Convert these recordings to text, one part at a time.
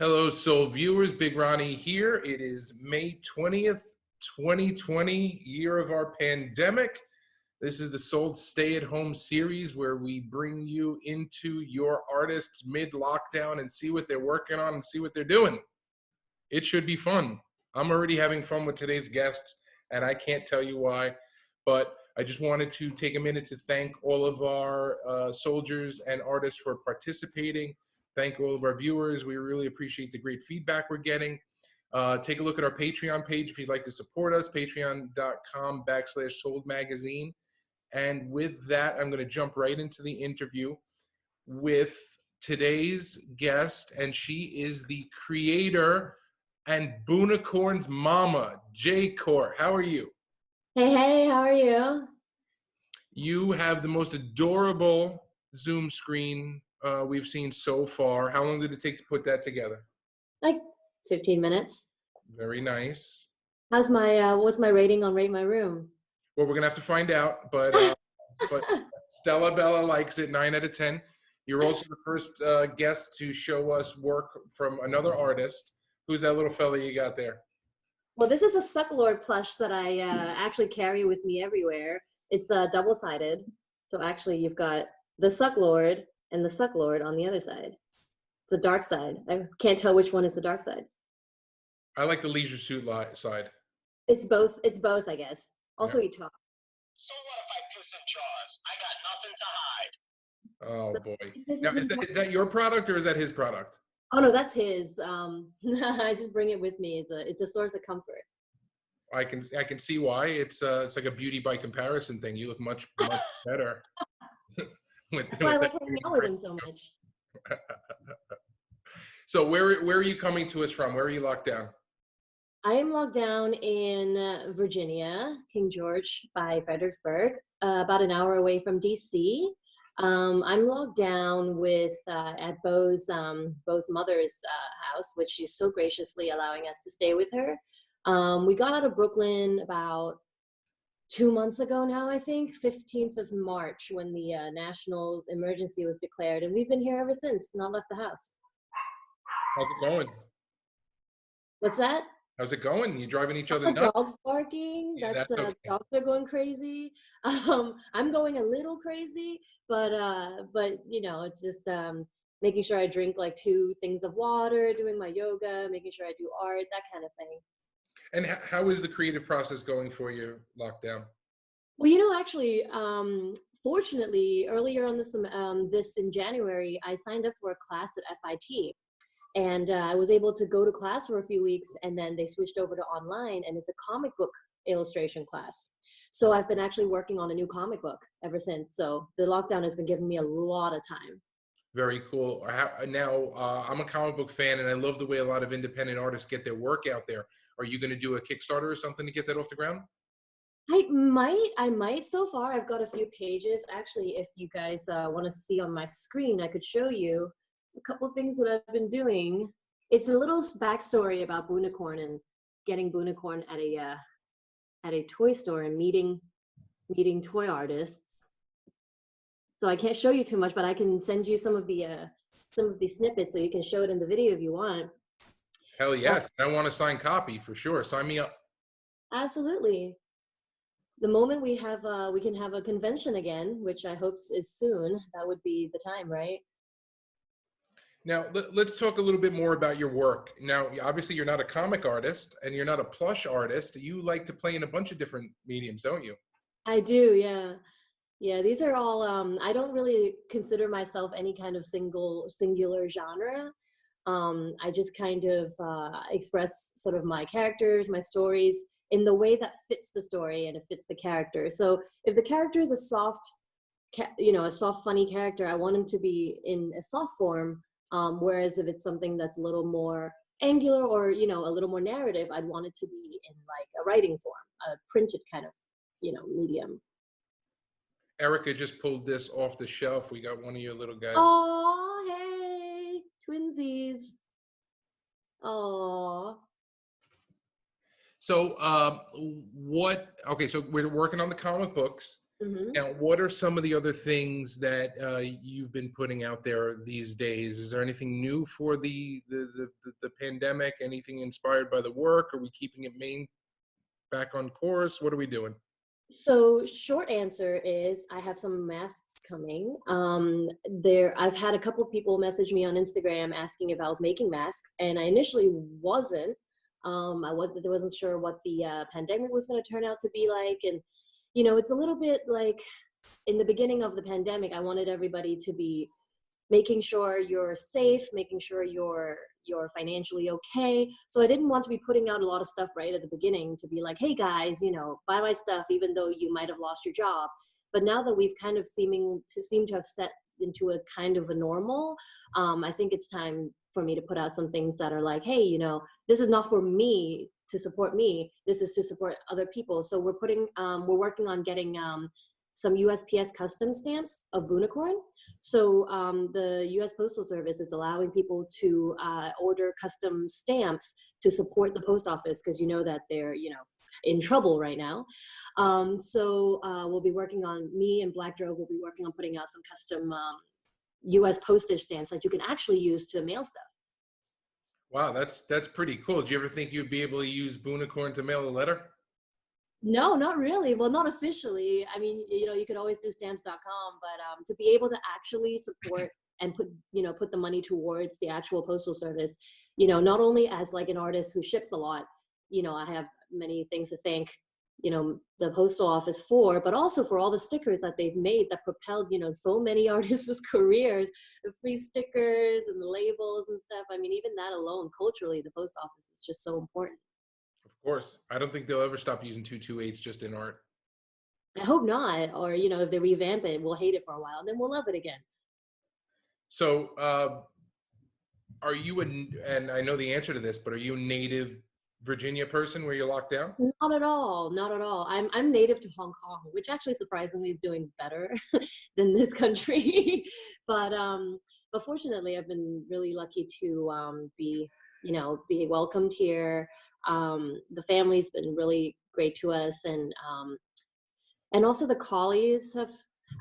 Hello, Soul viewers. Big Ronnie here. It is May 20th, 2020, year of our pandemic. This is the Soul Stay-at-Home series where we bring you into your artists mid-lockdown and see what they're working on and see what they're doing. It should be fun. I'm already having fun with today's guests, and I can't tell you why, but I just wanted to take a minute to thank all of our soldiers and artists for participating. Thank all of our viewers. We really appreciate the great feedback we're getting. Take a look at our Patreon page if you'd like to support us, patreon.com/soldmagazine. And with that, I'm going to jump right into the interview with today's guest, and she is the creator and Boonicorn's mama, JCorp. How are you? Hey, how are you? You have the most adorable Zoom screen we've seen so far. How long did it take to put that together? Like 15 minutes. Very nice. How's my what's my rating on Rate My Room? Well, we're gonna have to find out, but Stella Bella likes it, 9 out of 10. You're also the first guest to show us work from another artist. Who's that little fella you got there? Well, this is a Sucklord plush that I actually carry with me everywhere. It's double-sided, so actually you've got the Sucklord and the Sucklord on the other side. The dark side. I can't tell which one is the dark side. I like the leisure suit side. It's both, I guess. Also, you talk. So what if I piss in jars? I got nothing to hide. Oh boy. Now, is that your product or is that his product? Oh no, that's his. I just bring it with me. It's a source of comfort. I can see why. It's like a beauty by comparison thing. You look much better. That's why I like hanging out with him so much. So where are you coming to us from? Where are you locked down? I am locked down in Virginia, King George by Fredericksburg, about an hour away from DC. I'm locked down with at Beau's mother's house, which she's so graciously allowing us to stay with her. We got out of Brooklyn about 2 months ago now, I think, 15th of March, when the national emergency was declared, and we've been here ever since, not left the house. How's it going? What's that? How's it going? You driving each other nuts? Dogs barking. Yeah, that's okay. Dogs are going crazy. I'm going a little crazy, but you know, it's just making sure I drink like 2 things of water, doing my yoga, making sure I do art, that kind of thing. And how is the creative process going for you locked down? Well, you know, actually, fortunately, earlier on this in January, I signed up for a class at FIT. And I was able to go to class for a few weeks, and then they switched over to online, and it's a comic book illustration class. So I've been actually working on a new comic book ever since. So the lockdown has been giving me a lot of time. Very cool. Now, I'm a comic book fan, and I love the way a lot of independent artists get their work out there. Are you going to do a Kickstarter or something to get that off the ground? I might. So far, I've got a few pages. Actually, if you guys want to see on my screen, I could show you a couple things that I've been doing. It's a little backstory about Boonicorn and getting Boonicorn at a toy store and meeting toy artists. So I can't show you too much, but I can send you some of the snippets so you can show it in the video if you want. Hell yes. I want a signed copy for sure. Sign me up. Absolutely. The moment we can have a convention again, which I hope is soon, that would be the time, right? Now, let's talk a little bit more about your work. Now, obviously, you're not a comic artist and you're not a plush artist. You like to play in a bunch of different mediums, don't you? I do, yeah. Yeah, these are all, I don't really consider myself any kind of singular genre. I just kind of express sort of my characters, my stories in the way that fits the story and it fits the character. So if the character is a soft, funny character, I want him to be in a soft form. Whereas if it's something that's a little more angular or, you know, a little more narrative, I'd want it to be in like a writing form, a printed kind of, you know, medium. Erica just pulled this off the shelf. We got one of your little guys. Oh, hey, twinsies. Oh. So, so we're working on the comic books. Hmm. Now, what are some of the other things that you've been putting out there these days? Is there anything new for the pandemic? Anything inspired by the work? Are we keeping it back on course? What are we doing? So short answer is I have some masks coming. I've had a couple of people message me on Instagram asking if I was making masks, and I initially wasn't. Wasn't sure what the pandemic was going to turn out to be like, and it's a little bit like in the beginning of the pandemic, I wanted everybody to be making sure you're safe, making sure you're financially okay. So I didn't want to be putting out a lot of stuff right at the beginning to be like, hey guys, buy my stuff, even though you might have lost your job. But now that we've kind of seem to have set into a kind of a normal, I think it's time for me to put out some things that are like, hey, this is not for me to support me. This is to support other people. So we're working on getting some USPS custom stamps of Bunicorn. So the U.S. Postal Service is allowing people to order custom stamps to support the post office because that they're in trouble right now. So we'll be working on, me and Black Drove will be working on putting out some custom U.S. postage stamps that you can actually use to mail stuff. Wow, that's pretty cool. Do you ever think you'd be able to use Bunicorn to mail a letter? No, not really. Well, not officially. I mean, you could always do stamps.com, but to be able to actually support and put the money towards the actual postal service, not only as like an artist who ships a lot, I have many things to thank, the postal office for, but also for all the stickers that they've made that propelled, so many artists' careers, the free stickers and the labels and stuff. I mean, even that alone, culturally, the post office is just so important. Of course. I don't think they'll ever stop using 228s just in art. I hope not. Or, if they revamp it, we'll hate it for a while, and then we'll love it again. So, are you and I know the answer to this, but are you a native Virginia person where you're locked down? Not at all. Not at all. I'm native to Hong Kong, which actually surprisingly is doing better than this country. But fortunately, I've been really lucky to be welcomed here. The family's been really great to us, and also the collies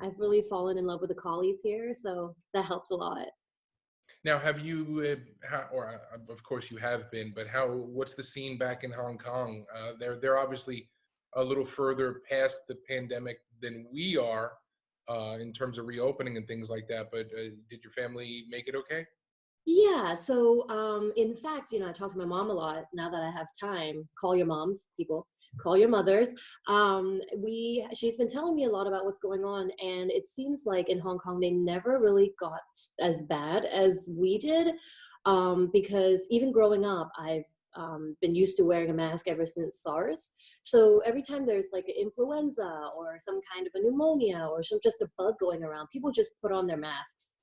I've really fallen in love with the collies here, so that helps a lot. Now, have you, of course you have been, but what's the scene back in Hong Kong? They're obviously a little further past the pandemic than we are in terms of reopening and things like that. But did your family make it okay? Yeah, so in fact, I talk to my mom a lot now that I have time. Call your moms, people. Call your mothers. She's been telling me a lot about what's going on, and it seems like in Hong Kong they never really got as bad as we did, because even growing up, I've been used to wearing a mask ever since SARS. So every time there's like an influenza or some kind of a pneumonia or just a bug going around, people just put on their masks,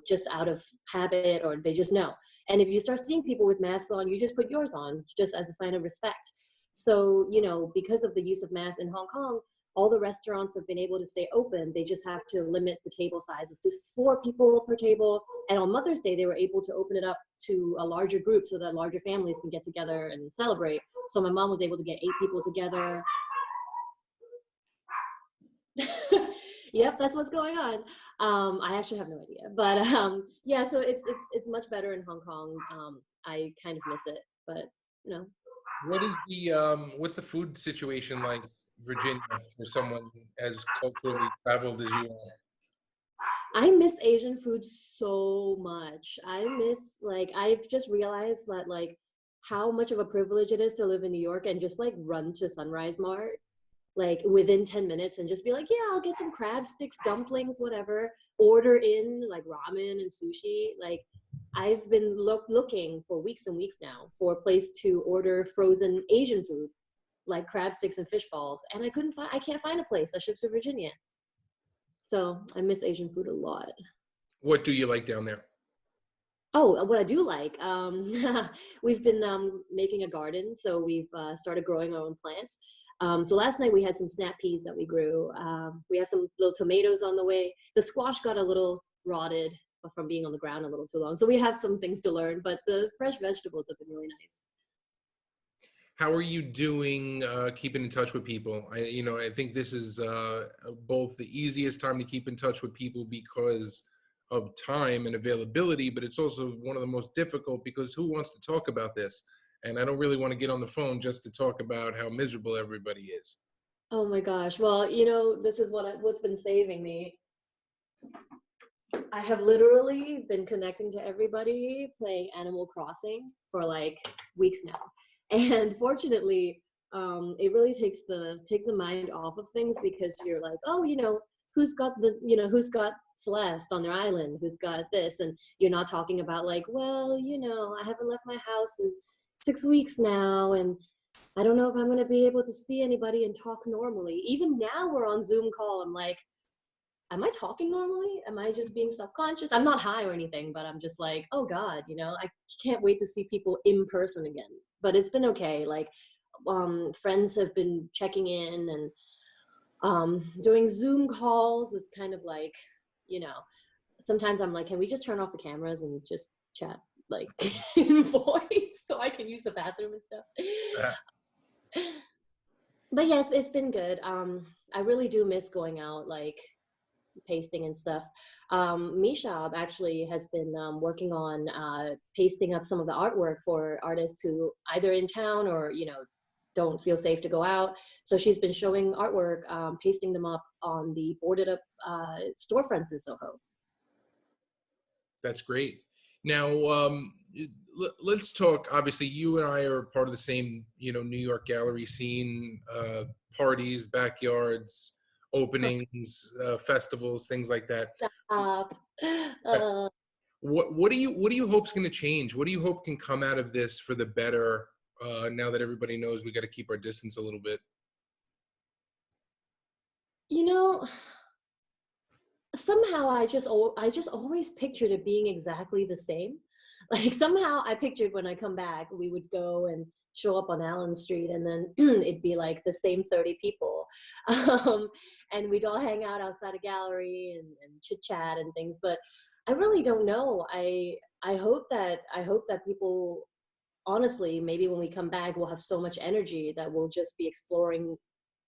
just out of habit, or they just know. And if you start seeing people with masks on, you just put yours on just as a sign of respect. So, because of the use of masks in Hong Kong, all the restaurants have been able to stay open. They just have to limit the table sizes to 4 people per table. And on Mother's Day, they were able to open it up to a larger group so that larger families can get together and celebrate. So my mom was able to get 8 people together. Yep, that's what's going on. I actually have no idea, but yeah. So it's much better in Hong Kong. I kind of miss it, but What is what's the food situation like, Virginia, for someone as culturally traveled as you are? I miss Asian food so much. I've just realized that how much of a privilege it is to live in New York and just run to Sunrise Mart within 10 minutes and just be like, yeah, I'll get some crab sticks, dumplings, whatever, order in ramen and sushi. I've been looking for weeks and weeks now for a place to order frozen Asian food, like crab sticks and fish balls. And I can't find a place that ships to Virginia. So I miss Asian food a lot. What do you like down there? Oh, what I do like, we've been making a garden. So we've started growing our own plants. So last night we had some snap peas that we grew. We have some little tomatoes on the way. The squash got a little rotted from being on the ground a little too long. So we have some things to learn, but the fresh vegetables have been really nice. How are you doing keeping in touch with people? I think this is both the easiest time to keep in touch with people because of time and availability, but it's also one of the most difficult because who wants to talk about this? And I don't really want to get on the phone just to talk about how miserable everybody is. Oh my gosh. Well, this is what's been saving me. I have literally been connecting to everybody playing Animal Crossing for like weeks now. And fortunately, it really takes the mind off of things because you're like, oh, who's got Celeste on their island, who's got this, and you're not talking about like, well, I haven't left my house in 6 weeks now, and I don't know if I'm going to be able to see anybody and talk normally. Even now we're on Zoom call. I'm like, am I talking normally? Am I just being self-conscious? I'm not high or anything, but I'm just like, oh God, I can't wait to see people in person again. But it's been okay. Like, friends have been checking in and doing Zoom calls. Is kind of like, sometimes I'm like, can we just turn off the cameras and just chat like in voice so I can use the bathroom and stuff? But yeah, it's been good. I really do miss going out, like pasting and stuff. Mishab actually has been working on pasting up some of the artwork for artists who either in town or don't feel safe to go out. So she's been showing artwork, pasting them up on the boarded up storefronts in Soho. That's great. Now, let's talk. Obviously, you and I are part of the same, New York gallery scene, parties, backyards, openings, festivals, things like that. Stop. What do you hope's going to change? What do you hope can come out of this for the better? Now that everybody knows we got to keep our distance a little bit. Somehow I just always pictured it being exactly the same. Like somehow I pictured when I come back, we would go and show up on Allen Street, and then it'd be like the same 30 people, and we'd all hang out outside a gallery and chit chat and things. But I really don't know. I hope that people, honestly, maybe when we come back, we'll have so much energy that we'll just be exploring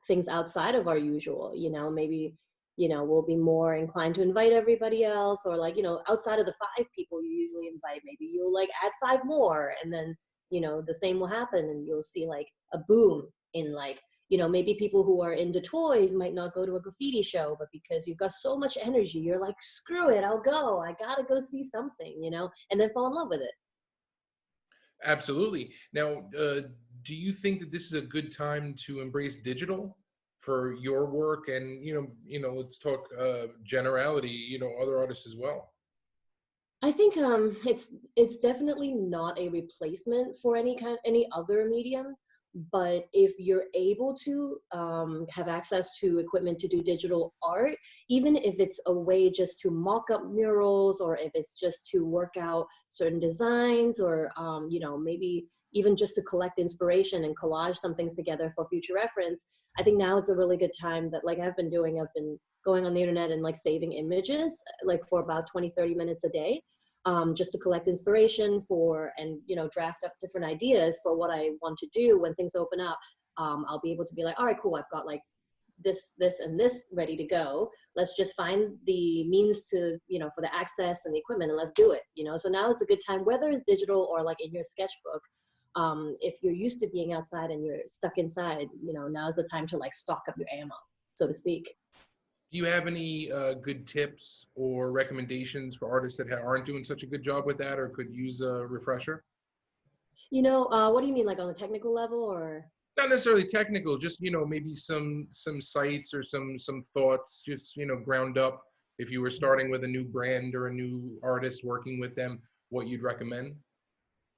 things outside of our usual. Maybe we'll be more inclined to invite everybody else, or like, outside of the 5 people you usually invite, maybe you'll like add 5 more, and then, the same will happen, and you'll see like a boom in like, maybe people who are into toys might not go to a graffiti show, but because you've got so much energy, you're like, screw it, I'll go. I gotta go see something, and then fall in love with it. Absolutely. Now, do you think that this is a good time to embrace digital for your work? And let's talk generality. Other artists as well. I think it's definitely not a replacement for any other medium, but if you're able to have access to equipment to do digital art, even if it's a way just to mock up murals, or if it's just to work out certain designs, or maybe even just to collect inspiration and collage some things together for future reference, I think now is a really good time. That like I've been going on the internet and like saving images like for about 20-30 minutes a day, just to collect inspiration for, and draft up different ideas for what I want to do when things open up. I'll be able to be like, all right, cool, I've got like this and this ready to go. Let's just find the means to, for the access and the equipment, and let's do it. So now is a good time, whether it's digital or like in your sketchbook. If you're used to being outside and you're stuck inside, now's the time to like stock up your ammo, so to speak. Do you have any good tips or recommendations for artists that aren't doing such a good job with that, or could use a refresher? What do you mean, like on a technical level, or? Not necessarily technical, just maybe some sites or some thoughts, just ground up. If you were starting with a new brand or a new artist working with them, what you'd recommend?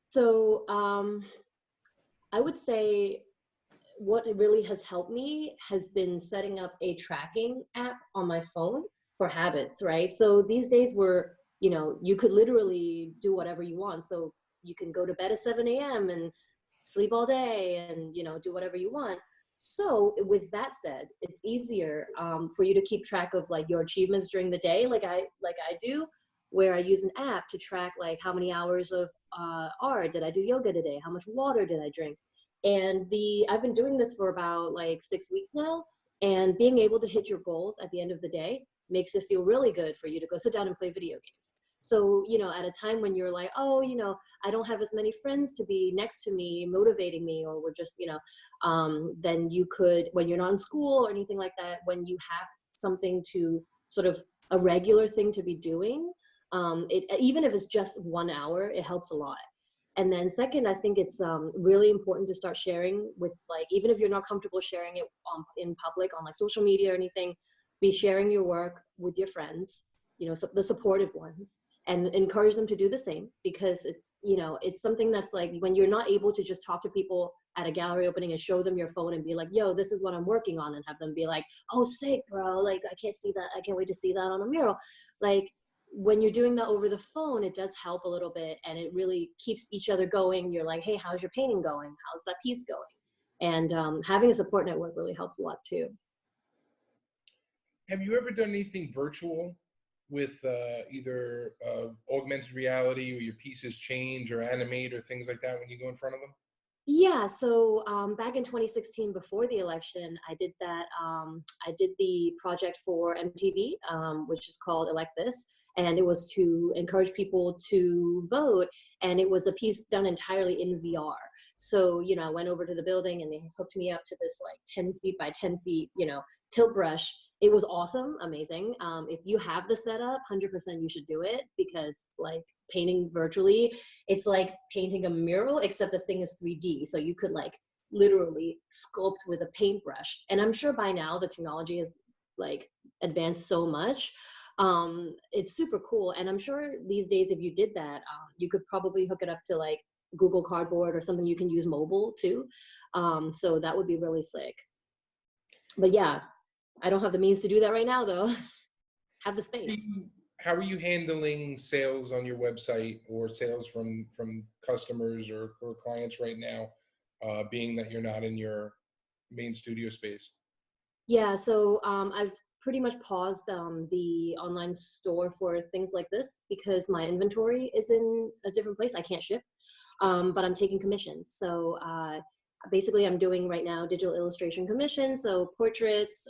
So I would say what really has helped me has been setting up a tracking app on my phone for habits, right? So these days you could literally do whatever you want. So you can go to bed at 7 a.m. and sleep all day and, do whatever you want. So with that said, it's easier for you to keep track of like your achievements during the day, like I do, where I use an app to track like how many hours of art did I do yoga today? How much water did I drink? And I've been doing this for about like 6 weeks now, and being able to hit your goals at the end of the day makes it feel really good for you to go sit down and play video games. So, at a time when you're like, oh, I don't have as many friends to be next to me, motivating me, or we're just, then you could, when you're not in school or anything like that, when you have something to sort of a regular thing to be doing, even if it's just 1 hour, it helps a lot. And then second, I think it's really important to start sharing with, like, even if you're not comfortable sharing it in public on like social media or anything, be sharing your work with your friends, the supportive ones, and encourage them to do the same, because it's something that's like, when you're not able to just talk to people at a gallery opening and show them your phone and be like, yo, this is what I'm working on, and have them be like, oh, sick, bro, like, I can't wait to see that on a mural. Like, when you're doing that over the phone, it does help a little bit, and it really keeps each other going. You're like, hey, how's your painting going? How's that piece going? And having a support network really helps a lot too. Have you ever done anything virtual with either augmented reality, or your pieces change or animate or things like that when you go in front of them? Yeah, so back in 2016, before the election, I did that. I did the project for MTV, which is called Elect This, and it was to encourage people to vote. And it was a piece done entirely in VR. So, I went over to the building and they hooked me up to this like 10 feet by 10 feet, tilt brush. It was awesome, amazing. If you have the setup, 100% you should do it, because like painting virtually, it's like painting a mural, except the thing is 3D. So you could like literally sculpt with a paintbrush. And I'm sure by now the technology has like advanced so much. It's super cool. And I'm sure these days, if you did that, you could probably hook it up to like Google Cardboard or something you can use mobile too. So that would be really sick. But yeah, I don't have the means to do that right now though. Have the space. How are you handling sales on your website, or sales from customers or clients right now, being that you're not in your main studio space? Yeah, so I've pretty much paused the online store for things like this, because my inventory is in a different place. I can't ship, but I'm taking commissions. So basically I'm doing right now digital illustration commissions, so portraits,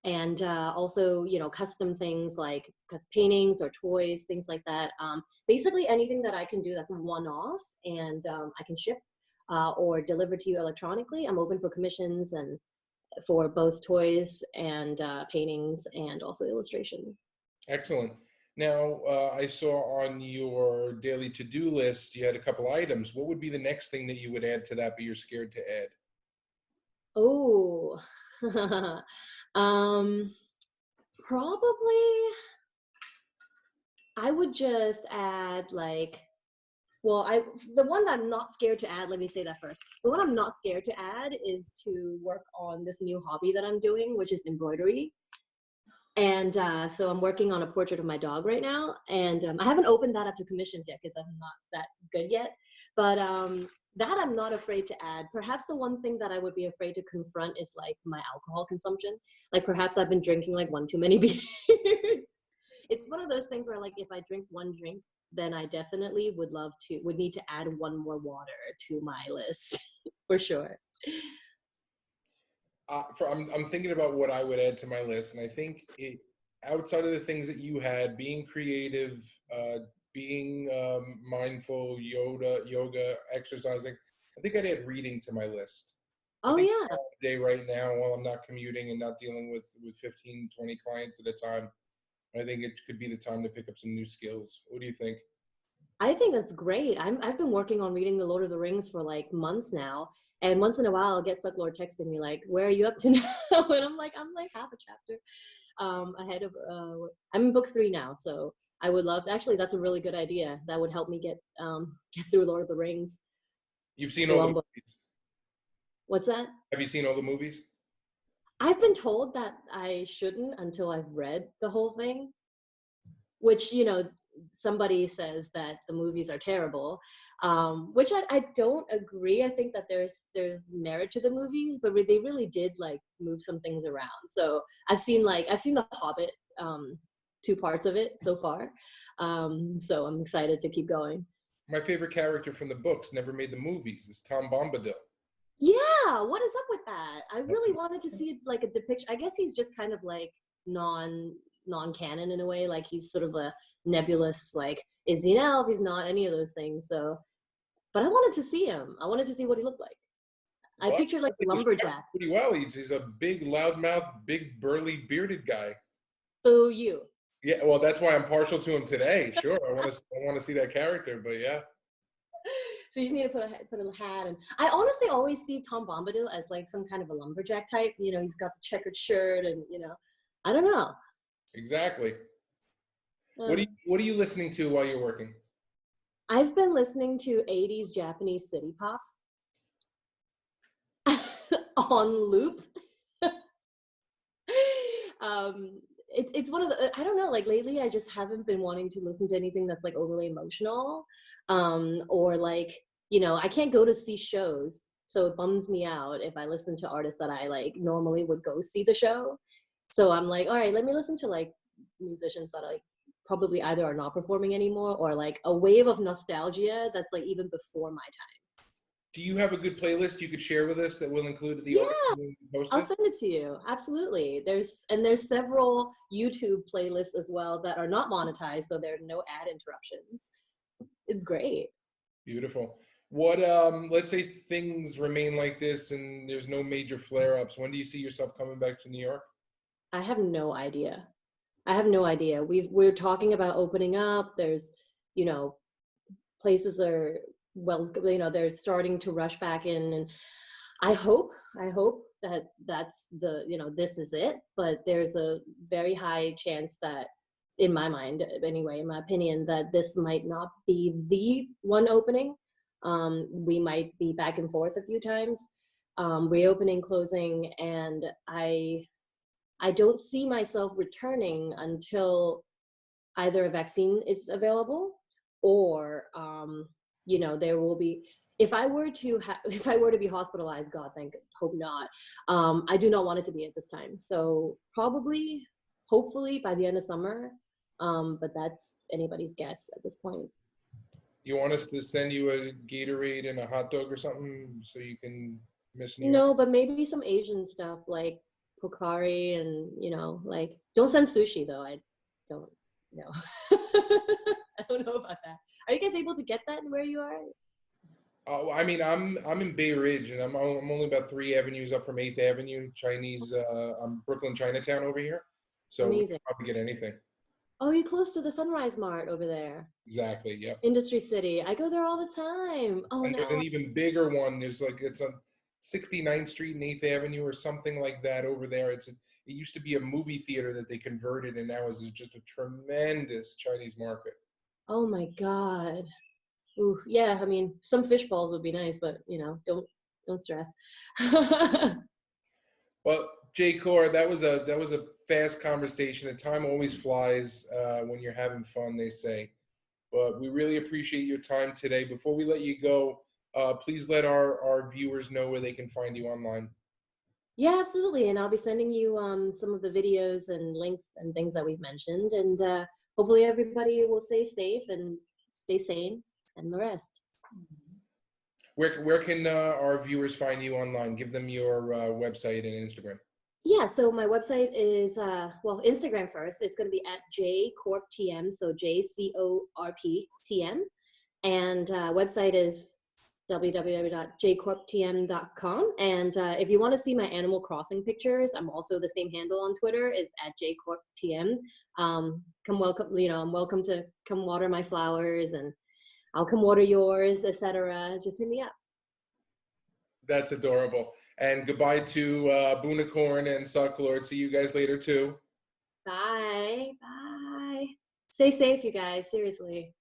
and also, custom things like paintings or toys, things like that. Basically anything that I can do that's one-off, and I can ship or deliver to you electronically. I'm open for commissions, and for both toys and paintings, and also illustration. Excellent. Now, I saw on your daily to-do list, you had a couple items. What would be the next thing that you would add to that, but you're scared to add? Oh, probably I would just add like, the one that I'm not scared to add, let me say that first. The one I'm not scared to add is to work on this new hobby that I'm doing, which is embroidery. And so I'm working on a portrait of my dog right now, and I haven't opened that up to commissions yet, because I'm not that good yet. But that I'm not afraid to add. Perhaps the one thing that I would be afraid to confront is like my alcohol consumption. Like perhaps I've been drinking like one too many beers. It's one of those things where like if I drink one drink, then I definitely would need to add one more water to my list for sure. I'm thinking about what I would add to my list, and I think outside of the things that you had, being creative, being mindful, yoga, exercising, I think I'd add reading to my list. I Oh think yeah. day right now, while I'm not commuting and not dealing with 15, 20 clients at a time, I think it could be the time to pick up some new skills. What do you think? I think that's great. I've been working on reading The Lord of the Rings for like months now, and once in a while I'll get Sucklord texting me like, "Where are you up to now?" And I'm like half a chapter ahead of. I'm in book 3 now, so I would love. Actually, that's a really good idea. That would help me get through Lord of the Rings. You've seen It's a all the long book. movies? What's that? Have you seen all the movies? I've been told that I shouldn't until I've read the whole thing, which somebody says that the movies are terrible, which I don't agree. I think that there's merit to the movies, but they really did like move some things around. So I've seen The Hobbit, 2 parts of it so far, so I'm excited to keep going. My favorite character from the books never made the movies is Tom Bombadil. Yeah, what is up with that? I really wanted to see like a depiction. I guess he's just kind of like non-canon in a way. Like he's sort of a nebulous, like, is he an elf? He's not any of those things. So, but I wanted to see him. I wanted to see what he looked like. I Well, pictured like I a think he described lumberjack. it pretty well. He's a big, loudmouth, big, burly, bearded guy. So you. Yeah, well, that's why I'm partial to him today. Sure, I want to see that character, but yeah. So you just need to put a hat, and I honestly always see Tom Bombadil as like some kind of a lumberjack type. You know, he's got the checkered shirt, and you know, I don't know. Exactly. What are you listening to while you're working? I've been listening to 80s Japanese city pop on loop. It's one of the, I don't know, like lately I just haven't been wanting to listen to anything that's like overly emotional, or like, you know, I can't go to see shows, so it bums me out if I listen to artists that I like normally would go see the show. So I'm like, all right, let me listen to like musicians that like probably either are not performing anymore, or like a wave of nostalgia that's like even before my time. Do you have a good playlist you could share with us that will include the Yeah, artists you post I'll this? send it to you. Absolutely. There's several YouTube playlists as well that are not monetized, so there are no ad interruptions. It's great. Beautiful. What let's say things remain like this and there's no major flare-ups. When do you see yourself coming back to New York? I have no idea. I have no idea. We're talking about opening up. There's, you know, places are, well, you know, they're starting to rush back in, and I hope that that's the, you know, this is it, but there's a very high chance that, in my mind anyway, in my opinion, that this might not be the one opening. We might be back and forth a few times, reopening, closing, and I don't see myself returning until either a vaccine is available, or you know, there will be, if I were to if I were to be hospitalized, god hope not, I do not want it to be at this time. So probably, hopefully by the end of summer, but that's anybody's guess at this point. You want us to send you a Gatorade and a hot dog or something so you can miss New York? No, but maybe some Asian stuff like Pocari, and you know, like, don't send sushi though. I don't know. I don't know about that. Are you guys able to get that where you are? Oh, I mean, I'm in Bay Ridge, and I'm only about 3 avenues up from 8th Avenue, Chinese. I'm Brooklyn Chinatown over here, so we can Amazing. probably get anything. Oh, you're close to the Sunrise Mart over there. Exactly. Yep. Industry City. I go there all the time. Oh And there's no. an even bigger one. There's like, it's on 69th Street and 8th Avenue or something like that over there. It used to be a movie theater that they converted, and now is just a tremendous Chinese market. Oh my God. Ooh, yeah, I mean, some fish balls would be nice, but you know, don't stress. Well, JCorp, that was a fast conversation. And time always flies when you're having fun, they say. But we really appreciate your time today. Before we let you go, please let our viewers know where they can find you online. Yeah, absolutely. And I'll be sending you some of the videos and links and things that we've mentioned. And hopefully everybody will stay safe and stay sane and the rest. Where can our viewers find you online? Give them your website and Instagram. Yeah, so my website is, well, Instagram first. It's going to be at JCorpTM, so JCorpTM. And website is www.jcorptm.com. And if you want to see my Animal Crossing pictures, I'm also the same handle on Twitter. It's at JCorpTM. Come welcome, you know, I'm welcome to come water my flowers, and I'll come water yours, etc. Just hit me up. That's adorable. And goodbye to Boonicorn and Sucklord. See you guys later too. Bye. Bye. Stay safe, you guys. Seriously.